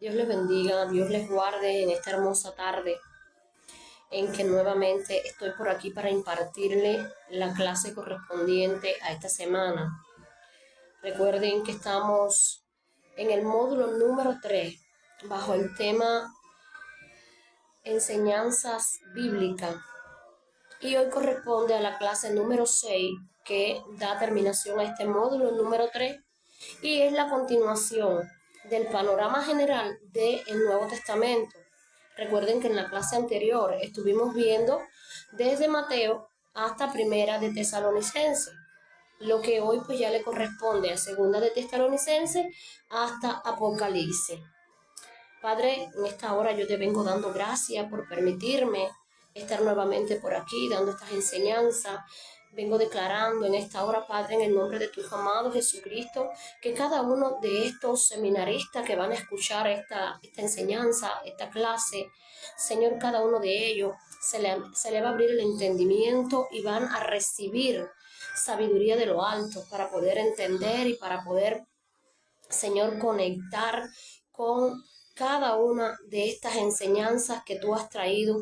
Dios les bendiga, Dios les guarde en esta hermosa tarde en que nuevamente estoy por aquí para impartirle la clase correspondiente a esta semana. Recuerden que estamos en el módulo número 3 bajo el tema enseñanzas bíblicas y hoy corresponde a la clase número 6 que da terminación a este módulo número 3 y es la continuación del panorama general del Nuevo Testamento. Recuerden que en la clase anterior estuvimos viendo desde Mateo hasta Primera de Tesalonicenses, lo que hoy pues ya le corresponde a Segunda de Tesalonicenses hasta Apocalipsis. Padre, en esta hora yo te vengo dando gracias por permitirme estar nuevamente por aquí dando estas enseñanzas. Vengo declarando en esta hora, Padre, en el nombre de tu Hijo amado Jesucristo, que cada uno de estos seminaristas que van a escuchar esta enseñanza, esta clase, Señor, cada uno de ellos se le va a abrir el entendimiento y van a recibir sabiduría de lo alto para poder entender y para poder, Señor, conectar con cada una de estas enseñanzas que tú has traído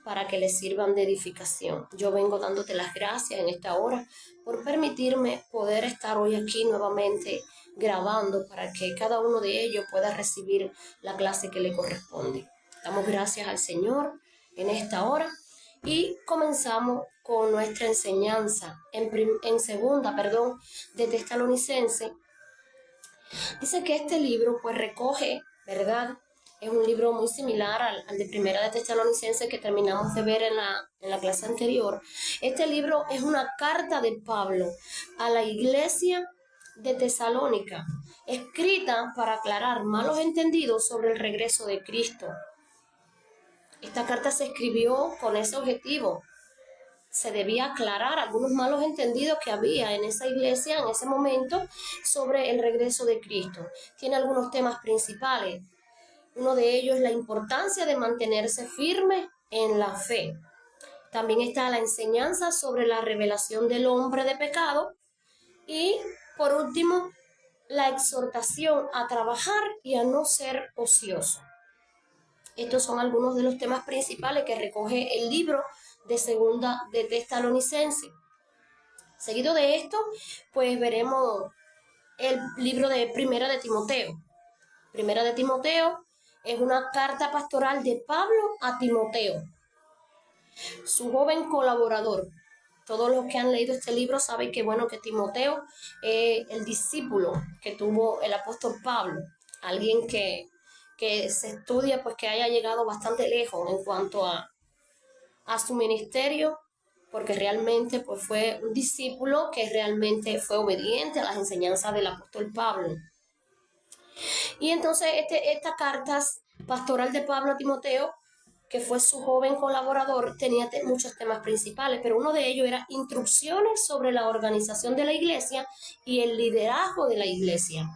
para que les sirvan de edificación. Yo vengo dándote las gracias en esta hora por permitirme poder estar hoy aquí nuevamente grabando para que cada uno de ellos pueda recibir la clase que le corresponde. Damos gracias al Señor en esta hora y comenzamos con nuestra enseñanza en segunda de Tesalonicenses. Dice que este libro pues recoge, ¿verdad? Es un libro muy similar al de Primera de Tesalonicenses que terminamos de ver en la clase anterior. Este libro es una carta de Pablo a la iglesia de Tesalónica, escrita para aclarar malos entendidos sobre el regreso de Cristo. Esta carta se escribió con ese objetivo. Se debía aclarar algunos malos entendidos que había en esa iglesia en ese momento sobre el regreso de Cristo. Tiene algunos temas principales. Uno de ellos es la importancia de mantenerse firme en la fe. También está la enseñanza sobre la revelación del hombre de pecado. Y, por último, la exhortación a trabajar y a no ser ocioso. Estos son algunos de los temas principales que recoge el libro de Segunda de Tesalonicenses. Seguido de esto, pues veremos el libro de Primera de Timoteo. Primera de Timoteo es una carta pastoral de Pablo a Timoteo, su joven colaborador. Todos los que han leído este libro saben que Timoteo es el discípulo que tuvo el apóstol Pablo, alguien que se estudia pues que haya llegado bastante lejos en cuanto a su ministerio, porque realmente pues fue un discípulo que realmente fue obediente a las enseñanzas del apóstol Pablo. Y entonces esta carta pastoral de Pablo a Timoteo, que fue su joven colaborador, tenía muchos temas principales, pero uno de ellos era instrucciones sobre la organización de la iglesia y el liderazgo de la iglesia.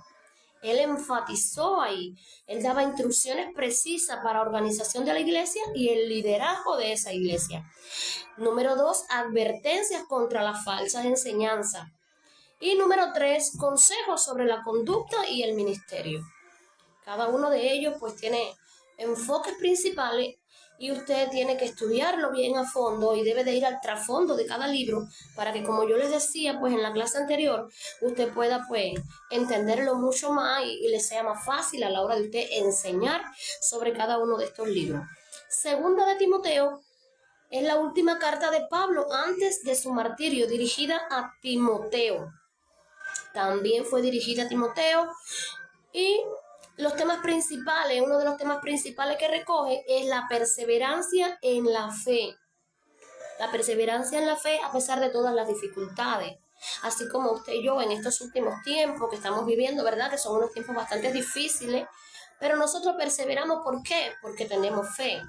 Él enfatizó ahí, él daba instrucciones precisas para la organización de la iglesia y el liderazgo de esa iglesia. Número 2, advertencias contra las falsas enseñanzas. Y número 3, consejos sobre la conducta y el ministerio. Cada uno de ellos pues tiene enfoques principales y usted tiene que estudiarlo bien a fondo y debe de ir al trasfondo de cada libro para que, como yo les decía pues en la clase anterior, usted pueda pues entenderlo mucho más y le sea más fácil a la hora de usted enseñar sobre cada uno de estos libros. Segunda de Timoteo es la última carta de Pablo antes de su martirio, dirigida a Timoteo. También fue dirigida a Timoteo y los temas principales, uno de los temas principales que recoge es la perseverancia en la fe. La perseverancia en la fe a pesar de todas las dificultades. Así como usted y yo en estos últimos tiempos que estamos viviendo, ¿verdad? Que son unos tiempos bastante difíciles, pero nosotros perseveramos, ¿por qué? Porque tenemos fe.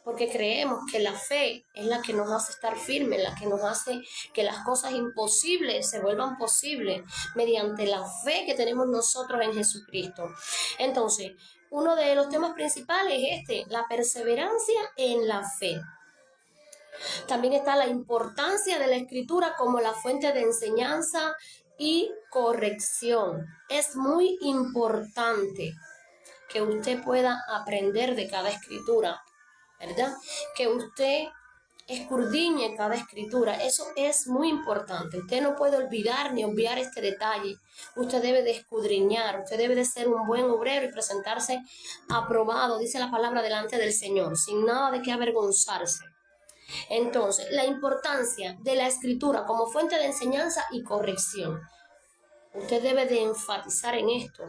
Porque creemos que la fe es la que nos hace estar firmes, la que nos hace que las cosas imposibles se vuelvan posibles mediante la fe que tenemos nosotros en Jesucristo. Entonces, uno de los temas principales es la perseverancia en la fe. También está la importancia de la escritura como la fuente de enseñanza y corrección. Es muy importante que usted pueda aprender de cada escritura, ¿verdad? Que usted escudriñe cada escritura. Eso es muy importante. Usted no puede olvidar ni obviar este detalle. Usted debe de escudriñar, usted debe de ser un buen obrero y presentarse aprobado, dice la palabra, delante del Señor, sin nada de qué avergonzarse. Entonces, la importancia de la escritura como fuente de enseñanza y corrección. Usted debe de enfatizar en esto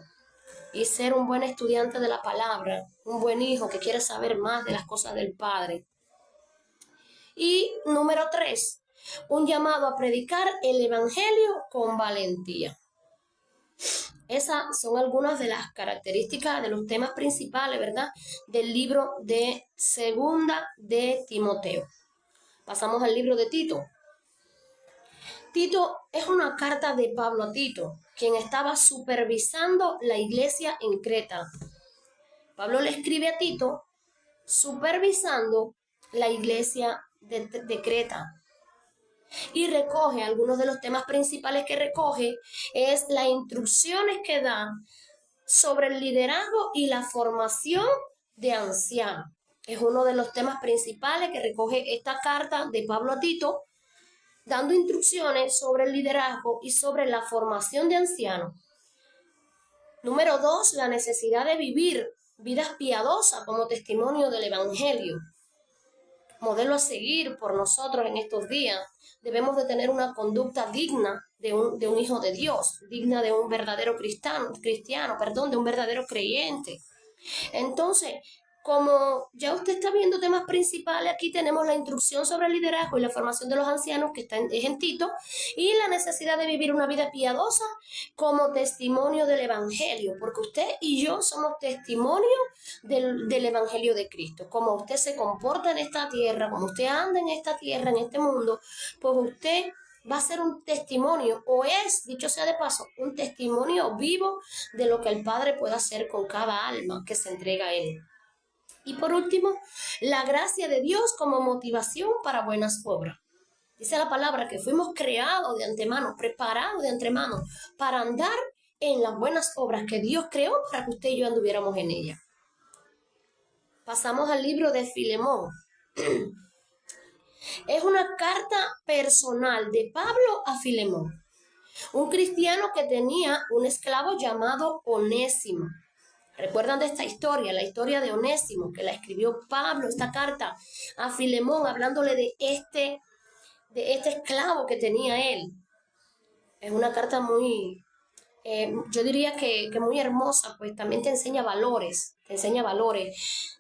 y ser un buen estudiante de la palabra, un buen hijo que quiere saber más de las cosas del Padre. Y número 3, un llamado a predicar el evangelio con valentía. Esas son algunas de las características de los temas principales, ¿verdad?, del libro de Segunda de Timoteo. Pasamos al libro de Tito. Tito es una carta de Pablo a Tito, quien estaba supervisando la iglesia en Creta. Pablo le escribe a Tito supervisando la iglesia de Creta. Y recoge algunos de los temas principales que recoge, es las instrucciones que da sobre el liderazgo y la formación de ancianos. Es uno de los temas principales que recoge esta carta de Pablo a Tito, dando instrucciones sobre el liderazgo y sobre la formación de ancianos. Número 2, la necesidad de vivir vidas piadosas como testimonio del evangelio. Modelo a seguir por nosotros en estos días. Debemos de tener una conducta digna de un hijo de Dios, digna de un verdadero cristiano, de un verdadero creyente. Entonces, como ya usted está viendo temas principales, aquí tenemos la instrucción sobre el liderazgo y la formación de los ancianos, que está en Tito, y la necesidad de vivir una vida piadosa como testimonio del evangelio, porque usted y yo somos testimonio del evangelio de Cristo. Como usted se comporta en esta tierra, como usted anda en esta tierra, en este mundo, pues usted va a ser un testimonio, o es, dicho sea de paso, un testimonio vivo de lo que el Padre puede hacer con cada alma que se entrega a Él. Y por último, la gracia de Dios como motivación para buenas obras. Dice la palabra que fuimos creados de antemano, preparados de antemano para andar en las buenas obras que Dios creó para que usted y yo anduviéramos en ellas. Pasamos al libro de Filemón. Es una carta personal de Pablo a Filemón, un cristiano que tenía un esclavo llamado Onésimo. ¿Recuerdan de esta historia? La historia de Onésimo, que la escribió Pablo, esta carta a Filemón, hablándole de este esclavo que tenía él. Es una carta muy, yo diría que muy hermosa, pues también te enseña valores,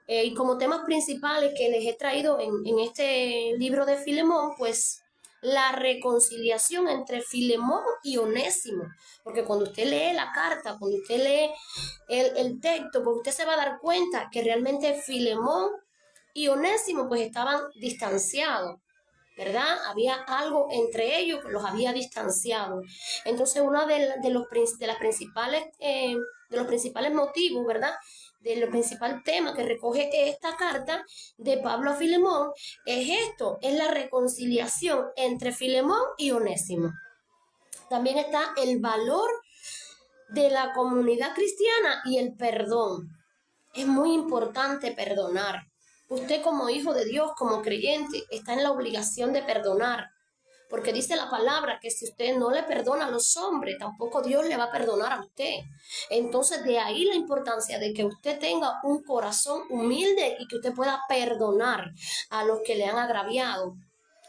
y como temas principales que les he traído en este libro de Filemón, pues la reconciliación entre Filemón y Onésimo, porque cuando usted lee la carta, cuando usted lee el texto, pues usted se va a dar cuenta que realmente Filemón y Onésimo pues estaban distanciados, ¿verdad? Había algo entre ellos que los había distanciado. Entonces, uno de los principales motivos, ¿verdad?, de los principales temas que recoge esta carta de Pablo a Filemón es esto, es la reconciliación entre Filemón y Onésimo. También está el valor de la comunidad cristiana y el perdón. Es muy importante perdonar. Usted como hijo de Dios, como creyente, está en la obligación de perdonar. Porque dice la palabra que si usted no le perdona a los hombres, tampoco Dios le va a perdonar a usted. Entonces, de ahí la importancia de que usted tenga un corazón humilde y que usted pueda perdonar a los que le han agraviado.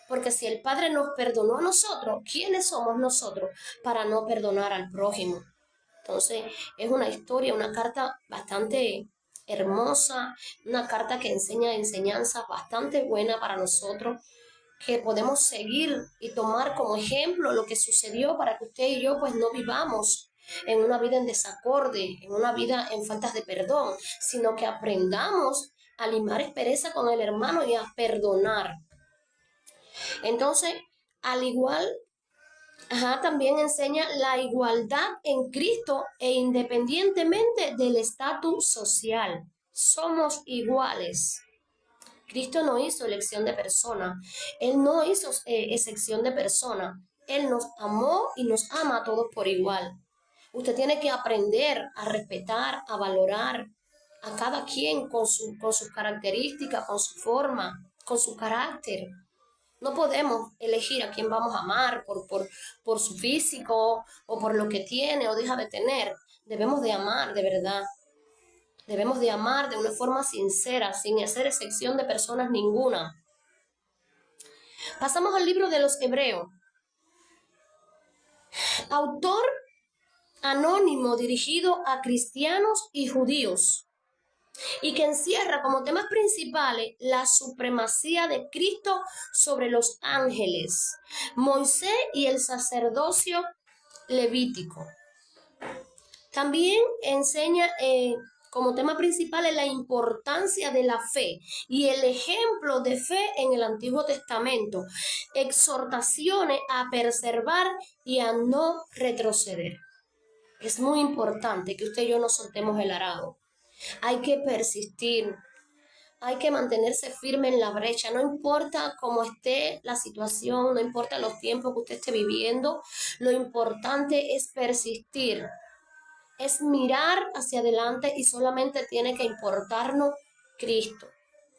Porque si el Padre nos perdonó a nosotros, ¿quiénes somos nosotros para no perdonar al prójimo? Entonces, es una historia, una carta bastante hermosa, una carta que enseña enseñanzas bastante buenas para nosotros, que podemos seguir y tomar como ejemplo lo que sucedió para que usted y yo pues no vivamos en una vida en desacorde, en una vida en faltas de perdón, sino que aprendamos a limar aspereza con el hermano y a perdonar. Entonces, al igual, también enseña la igualdad en Cristo e independientemente del estatus social. Somos iguales. Cristo no hizo elección de persona, Él no hizo excepción de persona, Él nos amó y nos ama a todos por igual. Usted tiene que aprender a respetar, a valorar a cada quien con sus características, con su forma, con su carácter. No podemos elegir a quién vamos a amar por su físico o por lo que tiene o deja de tener. Debemos de amar de verdad. Debemos de amar de una forma sincera, sin hacer excepción de personas ninguna. Pasamos al libro de los Hebreos. Autor anónimo dirigido a cristianos y judíos, y que encierra como temas principales la supremacía de Cristo sobre los ángeles, Moisés y el sacerdocio levítico. También enseña como tema principal la importancia de la fe y el ejemplo de fe en el Antiguo Testamento, exhortaciones a perseverar y a no retroceder. Es muy importante que usted y yo no soltemos el arado. Hay que persistir, hay que mantenerse firme en la brecha, no importa cómo esté la situación, no importa los tiempos que usted esté viviendo, lo importante es persistir, es mirar hacia adelante y solamente tiene que importarnos Cristo.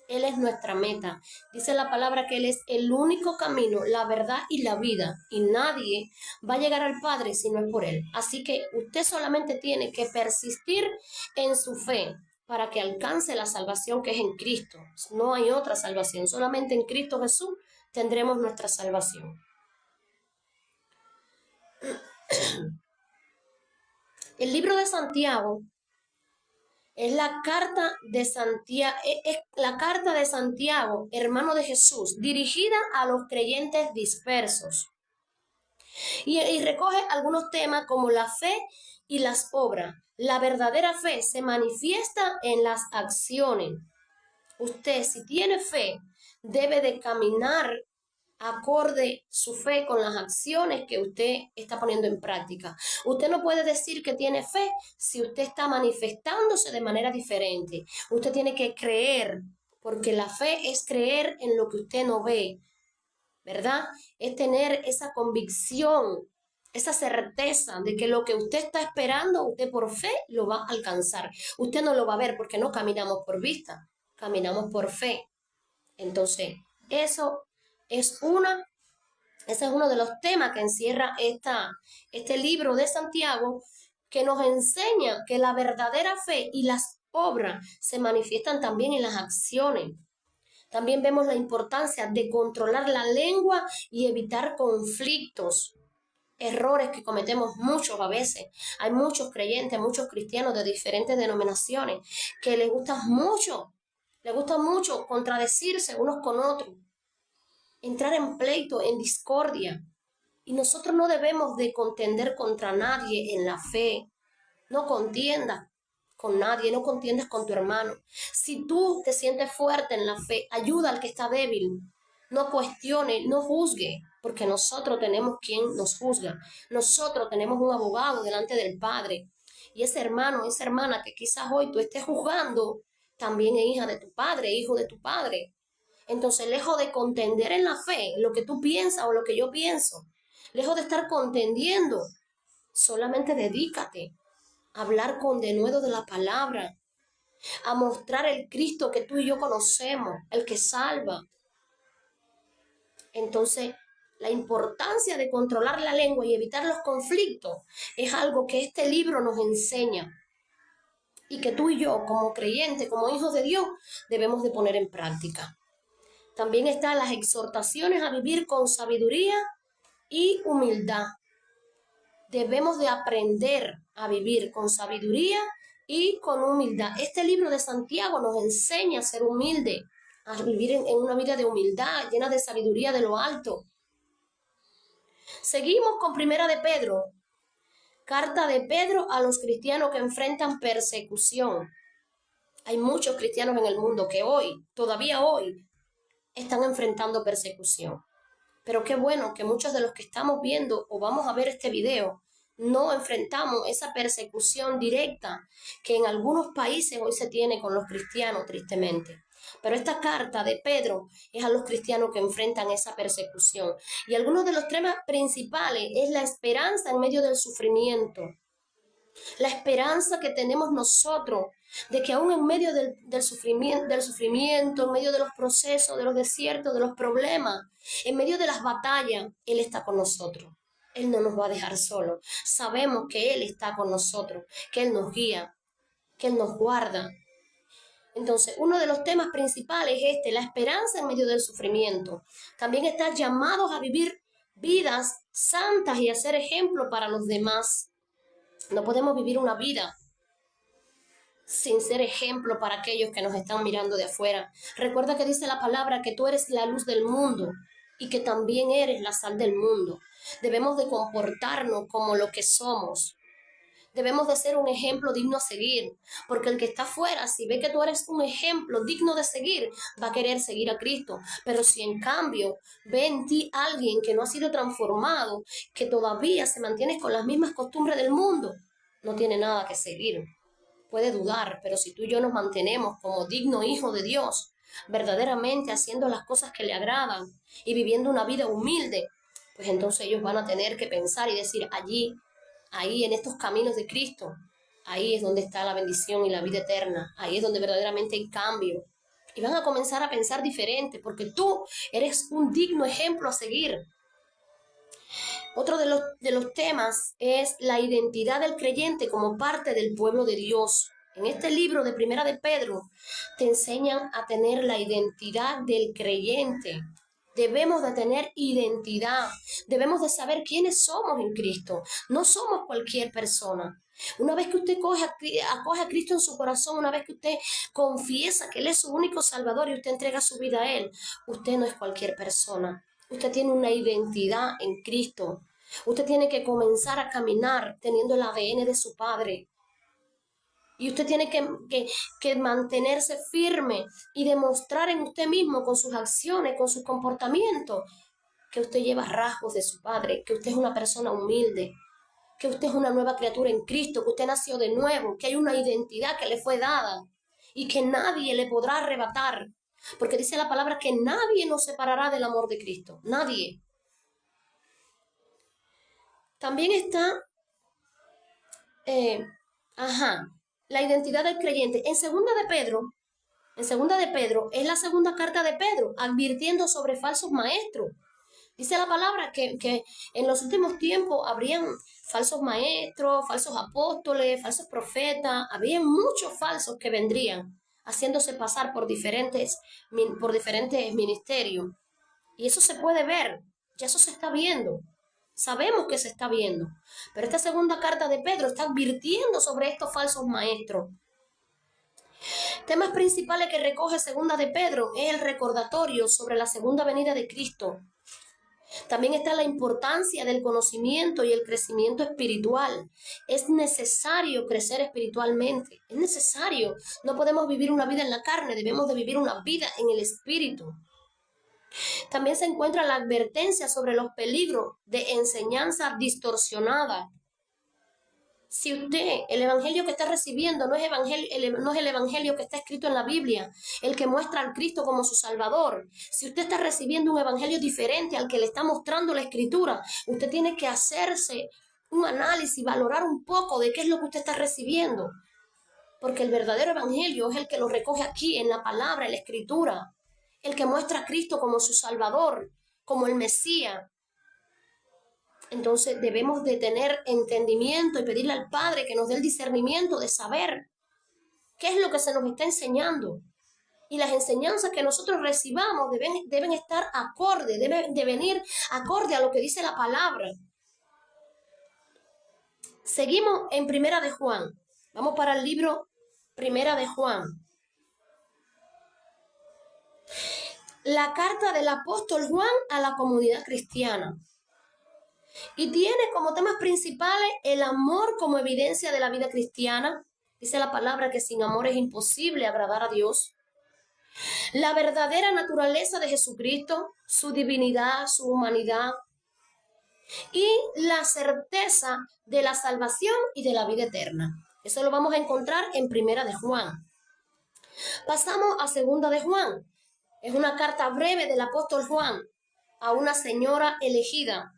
Él es nuestra meta. Dice la palabra que Él es el único camino, la verdad y la vida. Y nadie va a llegar al Padre si no es por Él. Así que usted solamente tiene que persistir en su fe para que alcance la salvación que es en Cristo. No hay otra salvación. Solamente en Cristo Jesús tendremos nuestra salvación. El libro de Santiago es la carta de Santiago, hermano de Jesús, dirigida a los creyentes dispersos. Y recoge algunos temas como la fe y las obras. La verdadera fe se manifiesta en las acciones. Usted, si tiene fe, debe de caminar acorde su fe con las acciones que usted está poniendo en práctica. Usted no puede decir que tiene fe si usted está manifestándose de manera diferente. Usted tiene que creer, porque la fe es creer en lo que usted no ve, ¿verdad? Es tener esa convicción, esa certeza de que lo que usted está esperando, usted por fe lo va a alcanzar. Usted no lo va a ver porque no caminamos por vista, caminamos por fe. Entonces, ese es uno de los temas que encierra este libro de Santiago, que nos enseña que la verdadera fe y las obras se manifiestan también en las acciones. También vemos la importancia de controlar la lengua y evitar conflictos, errores que cometemos muchos a veces. Hay muchos creyentes, muchos cristianos de diferentes denominaciones que les gusta mucho contradecirse unos con otros, entrar en pleito, en discordia. Y nosotros no debemos de contender contra nadie en la fe. No contiendas con nadie, no contiendas con tu hermano. Si tú te sientes fuerte en la fe, ayuda al que está débil. No cuestione, no juzgue, porque nosotros tenemos quien nos juzga. Nosotros tenemos un abogado delante del Padre. Y ese hermano, esa hermana que quizás hoy tú estés juzgando, también es hija de tu padre, hijo de tu padre. Entonces, lejos de contender en la fe, lo que tú piensas o lo que yo pienso, lejos de estar contendiendo, solamente dedícate a hablar con denuedo de la palabra, a mostrar el Cristo que tú y yo conocemos, el que salva. Entonces, la importancia de controlar la lengua y evitar los conflictos es algo que este libro nos enseña y que tú y yo, como creyentes, como hijos de Dios, debemos de poner en práctica. También están las exhortaciones a vivir con sabiduría y humildad. Debemos de aprender a vivir con sabiduría y con humildad. Este libro de Santiago nos enseña a ser humilde, a vivir en una vida de humildad, llena de sabiduría de lo alto. Seguimos con Primera de Pedro, carta de Pedro a los cristianos que enfrentan persecución. Hay muchos cristianos en el mundo que todavía hoy, están enfrentando persecución. Pero qué bueno que muchos de los que estamos viendo o vamos a ver este video no enfrentamos esa persecución directa que en algunos países hoy se tiene con los cristianos, tristemente. Pero esta carta de Pedro es a los cristianos que enfrentan esa persecución. Y algunos de los temas principales es la esperanza en medio del sufrimiento. La esperanza que tenemos nosotros de que aún en medio del sufrimiento, en medio de los procesos, de los desiertos, de los problemas, en medio de las batallas, Él está con nosotros. Él no nos va a dejar solos. Sabemos que Él está con nosotros, que Él nos guía, que Él nos guarda. Entonces, uno de los temas principales es la esperanza en medio del sufrimiento. También están llamados a vivir vidas santas y a ser ejemplo para los demás. No podemos vivir una vida sin ser ejemplo para aquellos que nos están mirando de afuera. Recuerda que dice la palabra que tú eres la luz del mundo y que también eres la sal del mundo. Debemos de comportarnos como lo que somos. Debemos de ser un ejemplo digno a seguir, porque el que está afuera, si ve que tú eres un ejemplo digno de seguir, va a querer seguir a Cristo. Pero si en cambio ve en ti alguien que no ha sido transformado, que todavía se mantiene con las mismas costumbres del mundo, no tiene nada que seguir. Puede dudar, pero si tú y yo nos mantenemos como digno hijo de Dios, verdaderamente haciendo las cosas que le agradan y viviendo una vida humilde, pues entonces ellos van a tener que pensar y decir ahí en estos caminos de Cristo, ahí es donde está la bendición y la vida eterna, ahí es donde verdaderamente hay cambio. Y van a comenzar a pensar diferente, porque tú eres un digno ejemplo a seguir. Otro de los temas es la identidad del creyente como parte del pueblo de Dios. En este libro de Primera de Pedro te enseñan a tener la identidad del creyente. Debemos de tener identidad, debemos de saber quiénes somos en Cristo. No somos cualquier persona. Una vez que usted acoge a Cristo en su corazón, una vez que usted confiesa que Él es su único Salvador y usted entrega su vida a Él, usted no es cualquier persona. Usted tiene una identidad en Cristo. Usted tiene que comenzar a caminar teniendo el ADN de su Padre. Y usted tiene que mantenerse firme y demostrar en usted mismo con sus acciones, con sus comportamientos, que usted lleva rasgos de su Padre, que usted es una persona humilde, que usted es una nueva criatura en Cristo, que usted nació de nuevo, que hay una identidad que le fue dada y que nadie le podrá arrebatar. Porque dice la palabra que nadie nos separará del amor de Cristo. Nadie. También está la identidad del creyente. En segunda de Pedro es la segunda carta de Pedro, advirtiendo sobre falsos maestros. Dice la palabra que en los últimos tiempos habrían falsos maestros, falsos apóstoles, falsos profetas, habrían muchos falsos que vendrían haciéndose pasar por diferentes ministerios. Y eso se puede ver, ya eso se está viendo. Sabemos que se está viendo. Pero esta segunda carta de Pedro está advirtiendo sobre estos falsos maestros. Temas principales que recoge segunda de Pedro es el recordatorio sobre la segunda venida de Cristo. También está la importancia del conocimiento y el crecimiento espiritual. Es necesario crecer espiritualmente. Es necesario. No podemos vivir una vida en la carne, debemos de vivir una vida en el espíritu. También se encuentra la advertencia sobre los peligros de enseñanza distorsionada. Si usted, el evangelio que está recibiendo no es el evangelio que está escrito en la Biblia, el que muestra al Cristo como su Salvador. Si usted está recibiendo un evangelio diferente al que le está mostrando la Escritura, usted tiene que hacerse un análisis, valorar un poco de qué es lo que usted está recibiendo. Porque el verdadero evangelio es el que lo recoge aquí en la palabra, en la Escritura. El que muestra a Cristo como su Salvador, como el Mesías. Entonces debemos de tener entendimiento y pedirle al Padre que nos dé el discernimiento de saber qué es lo que se nos está enseñando. Y las enseñanzas que nosotros recibamos deben estar acorde, deben de venir acorde a lo que dice la palabra. Seguimos en Primera de Juan. Vamos para el libro Primera de Juan. La carta del apóstol Juan a la comunidad cristiana. Y tiene como temas principales el amor como evidencia de la vida cristiana. Dice la palabra que sin amor es imposible agradar a Dios. La verdadera naturaleza de Jesucristo, su divinidad, su humanidad. Y la certeza de la salvación y de la vida eterna. Eso lo vamos a encontrar en Primera de Juan. Pasamos a Segunda de Juan. Es una carta breve del apóstol Juan a una señora elegida.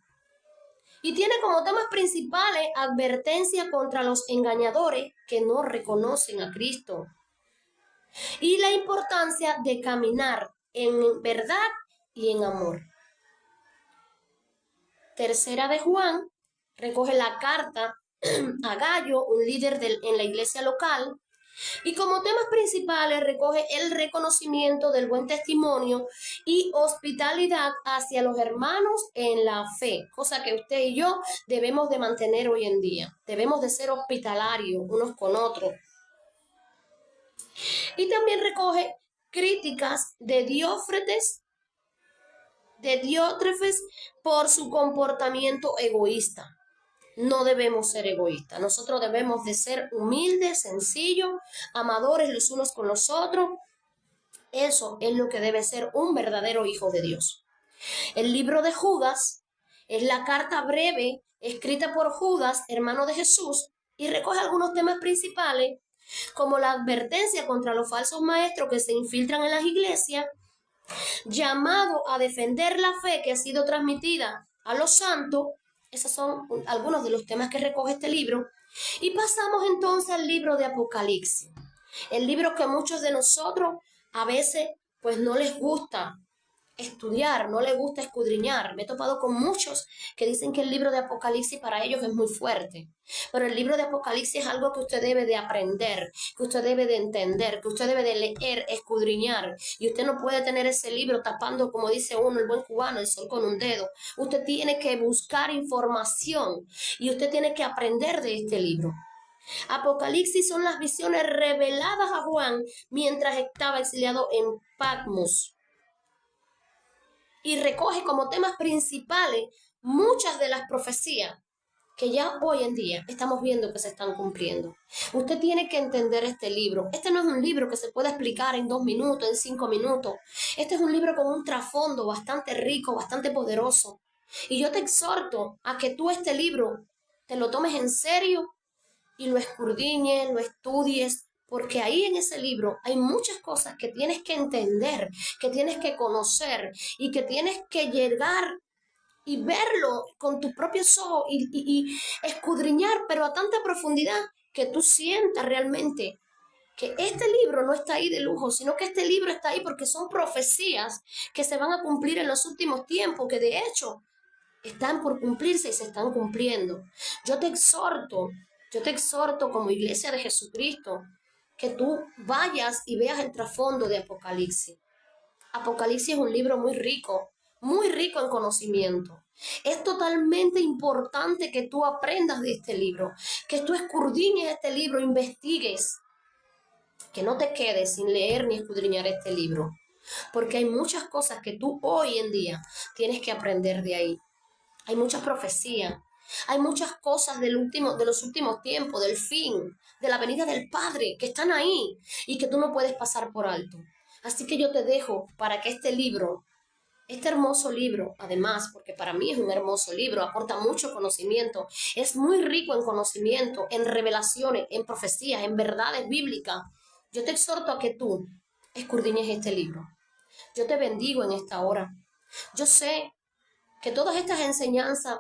Y tiene como temas principales advertencia contra los engañadores que no reconocen a Cristo y la importancia de caminar en verdad y en amor. Tercera de Juan recoge la carta a Gallo, un líder en la iglesia local, y como temas principales recoge el reconocimiento del buen testimonio y hospitalidad hacia los hermanos en la fe, cosa que usted y yo debemos de mantener hoy en día. Debemos de ser hospitalarios unos con otros. Y también recoge críticas de Diótrefes por su comportamiento egoísta. No debemos ser egoístas. Nosotros debemos de ser humildes, sencillos, amadores los unos con los otros. Eso es lo que debe ser un verdadero hijo de Dios. El libro de Judas es la carta breve escrita por Judas, hermano de Jesús, y recoge algunos temas principales como la advertencia contra los falsos maestros que se infiltran en las iglesias, llamado a defender la fe que ha sido transmitida a los santos. Esos son algunos de los temas que recoge este libro. Y pasamos entonces al libro de Apocalipsis, el libro que muchos de nosotros a veces pues no les gusta estudiar, no les gusta escudriñar. Me he topado con muchos que dicen que el libro de Apocalipsis para ellos es muy fuerte, pero el libro de Apocalipsis es algo que usted debe de aprender, que usted debe de entender, que usted debe de leer, escudriñar, y usted no puede tener ese libro tapando, como dice uno, el buen cubano, el sol con un dedo. Usted tiene que buscar información y usted tiene que aprender de este libro. Apocalipsis son las visiones reveladas a Juan mientras estaba exiliado en Patmos, y recoge como temas principales muchas de las profecías que ya hoy en día estamos viendo que se están cumpliendo. Usted tiene que entender este libro. Este no es un libro que se pueda explicar en 2 minutos, en 5 minutos. Este es un libro con un trasfondo bastante rico, bastante poderoso. Y yo te exhorto a que tú este libro te lo tomes en serio y lo escudriñes, lo estudies, porque ahí en ese libro hay muchas cosas que tienes que entender, que tienes que conocer y que tienes que llegar y verlo con tus propios ojos y escudriñar, pero a tanta profundidad que tú sientas realmente que este libro no está ahí de lujo, sino que este libro está ahí porque son profecías que se van a cumplir en los últimos tiempos, que de hecho están por cumplirse y se están cumpliendo. Yo te exhorto como iglesia de Jesucristo que tú vayas y veas el trasfondo de Apocalipsis. Apocalipsis es un libro muy rico en conocimiento. Es totalmente importante que tú aprendas de este libro, que tú escudriñes este libro, investigues, que no te quedes sin leer ni escudriñar este libro, porque hay muchas cosas que tú hoy en día tienes que aprender de ahí. Hay muchas profecías, hay muchas cosas de los últimos tiempos, del fin, de la venida del Padre, que están ahí y que tú no puedes pasar por alto. Así que yo te dejo para que este libro, este hermoso libro, además, porque para mí es un hermoso libro, aporta mucho conocimiento, es muy rico en conocimiento, en revelaciones, en profecías, en verdades bíblicas. Yo te exhorto a que tú escudriñes este libro. Yo te bendigo en esta hora. Yo sé que todas estas enseñanzas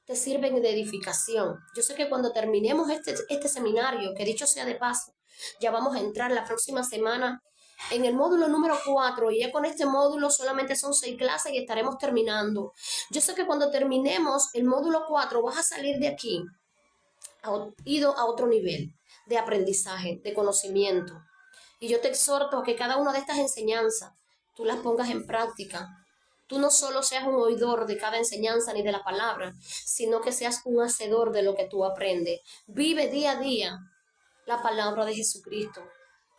te sirven de edificación. Yo sé que cuando terminemos este seminario, que dicho sea de paso, ya vamos a entrar la próxima semana en el módulo número 4, y ya con este módulo solamente son 6 clases y estaremos terminando. Yo sé que cuando terminemos el módulo 4 vas a salir de aquí ido a otro nivel de aprendizaje, de conocimiento. Y yo te exhorto a que cada una de estas enseñanzas tú las pongas en práctica. Tú no solo seas un oidor de cada enseñanza ni de la palabra, sino que seas un hacedor de lo que tú aprendes. Vive día a día la palabra de Jesucristo.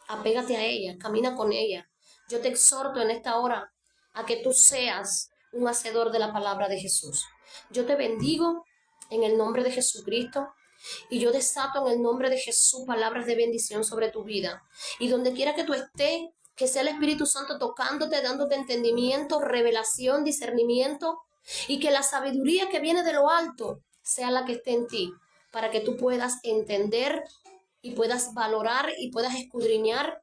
Apégate a ella, camina con ella. Yo te exhorto en esta hora a que tú seas un hacedor de la palabra de Jesús. Yo te bendigo en el nombre de Jesucristo y yo desato en el nombre de Jesús palabras de bendición sobre tu vida. Y donde quiera que tú estés, que sea el Espíritu Santo tocándote, dándote entendimiento, revelación, discernimiento, y que la sabiduría que viene de lo alto sea la que esté en ti, para que tú puedas entender y puedas valorar y puedas escudriñar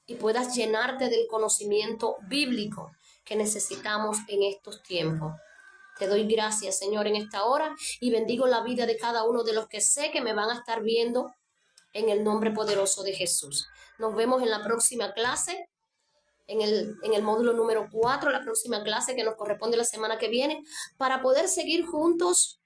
y puedas llenarte del conocimiento bíblico que necesitamos en estos tiempos. Te doy gracias, Señor, en esta hora y bendigo la vida de cada uno de los que sé que me van a estar viendo en el nombre poderoso de Jesús. Nos vemos en la próxima clase, en el módulo número 4, la próxima clase que nos corresponde la semana que viene, para poder seguir juntos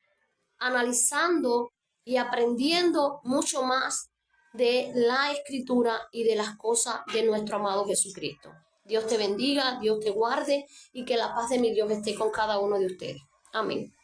analizando y aprendiendo mucho más de la Escritura y de las cosas de nuestro amado Jesucristo. Dios te bendiga, Dios te guarde y que la paz de mi Dios esté con cada uno de ustedes. Amén.